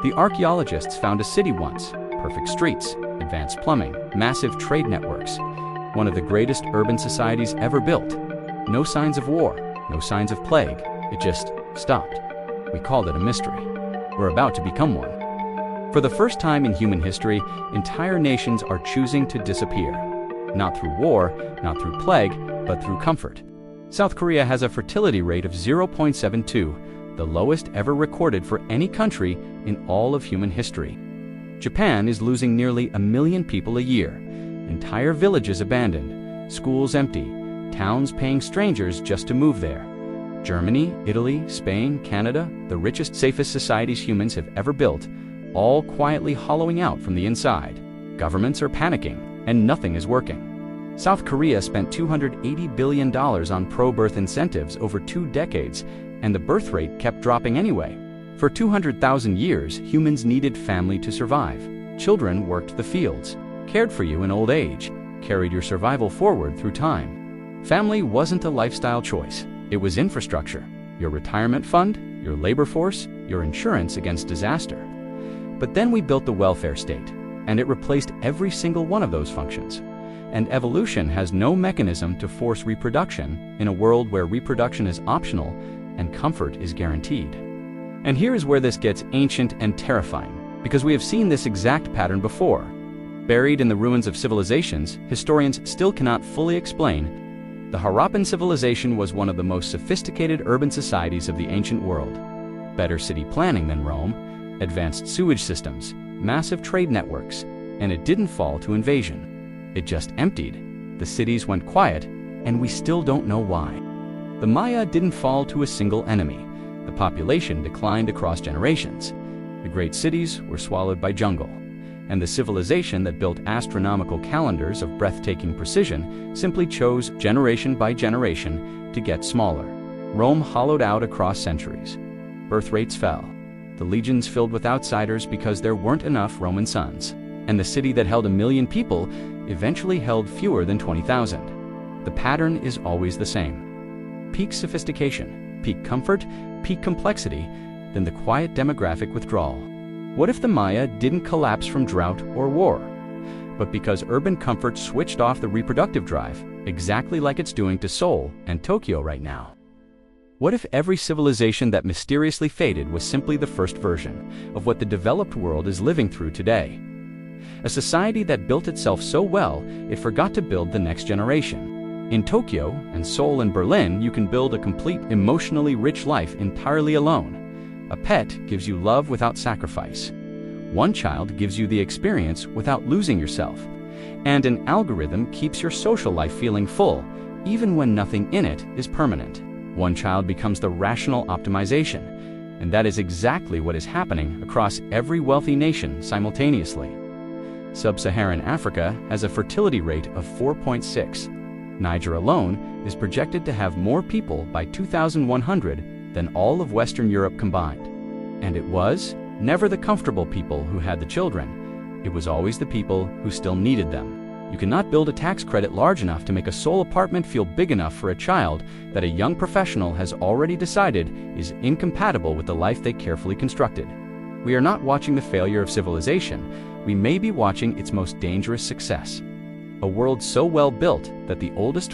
The archaeologists found a city once, perfect streets, advanced plumbing, massive trade networks, one of the greatest urban societies ever built. No signs of war, no signs of plague, it just stopped. We called it a mystery. We're about to become one. For the first time in human history, entire nations are choosing to disappear. Not through war, not through plague, but through comfort. South Korea has a fertility rate of 0.72, the lowest ever recorded for any country in all of human history. Japan is losing nearly 1 million people a year. Entire villages abandoned, schools empty, towns paying strangers just to move there. Germany, Italy, Spain, Canada, the richest, safest societies humans have ever built, all quietly hollowing out from the inside. Governments are panicking, and nothing is working. South Korea spent $280 billion on pro-birth incentives over 2 decades, and the birth rate kept dropping anyway. For 200,000 years, humans needed family to survive. Children worked the fields, cared for you in old age, carried your survival forward through time. Family wasn't a lifestyle choice. It was infrastructure, your retirement fund, your labor force, your insurance against disaster. But then we built the welfare state, and it replaced every single one of those functions. And evolution has no mechanism to force reproduction in a world where reproduction is optional and comfort is guaranteed. And here is where this gets ancient and terrifying, because we have seen this exact pattern before. Buried in the ruins of civilizations, historians still cannot fully explain. The Harappan civilization was one of the most sophisticated urban societies of the ancient world. Better city planning than Rome, advanced sewage systems, massive trade networks, and it didn't fall to invasion. It just emptied. The cities went quiet, and we still don't know why. The Maya didn't fall to a single enemy. The population declined across generations. The great cities were swallowed by jungle. And the civilization that built astronomical calendars of breathtaking precision simply chose generation by generation to get smaller. Rome hollowed out across centuries. Birth rates fell. The legions filled with outsiders because there weren't enough Roman sons. And the city that held 1 million people eventually held fewer than 20,000. The pattern is always the same. Peak sophistication, peak comfort, peak complexity, then the quiet demographic withdrawal. What if the Maya didn't collapse from drought or war, but because urban comfort switched off the reproductive drive, exactly like it's doing to Seoul and Tokyo right now? What if every civilization that mysteriously faded was simply the first version of what the developed world is living through today? A society that built itself so well, it forgot to build the next generation. In Tokyo and Seoul and Berlin, you can build a complete, emotionally rich life entirely alone. A pet gives you love without sacrifice. One child gives you the experience without losing yourself. And an algorithm keeps your social life feeling full, even when nothing in it is permanent. One child becomes the rational optimization. And that is exactly what is happening across every wealthy nation simultaneously. Sub-Saharan Africa has a fertility rate of 4.6. Niger alone is projected to have more people by 2100 than all of Western Europe combined. And it was never the comfortable people who had the children. It was always the people who still needed them. You cannot build a tax credit large enough to make a sole apartment feel big enough for a child that a young professional has already decided is incompatible with the life they carefully constructed. We are not watching the failure of civilization. We may be watching its most dangerous success. A world so well built that the oldest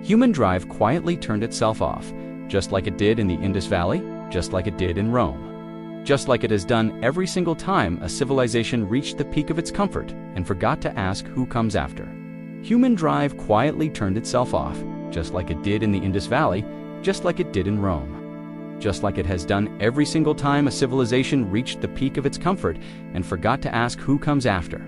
human drive quietly turned itself off, just like it did in the Indus Valley, just like it did in Rome. Just like it has done every single time a civilization reached the peak of its comfort and forgot to ask who comes after. Human drive quietly turned itself off, just like it did in the Indus Valley, just like it did in Rome. Just like it has done every single time a civilization reached the peak of its comfort and forgot to ask who comes after.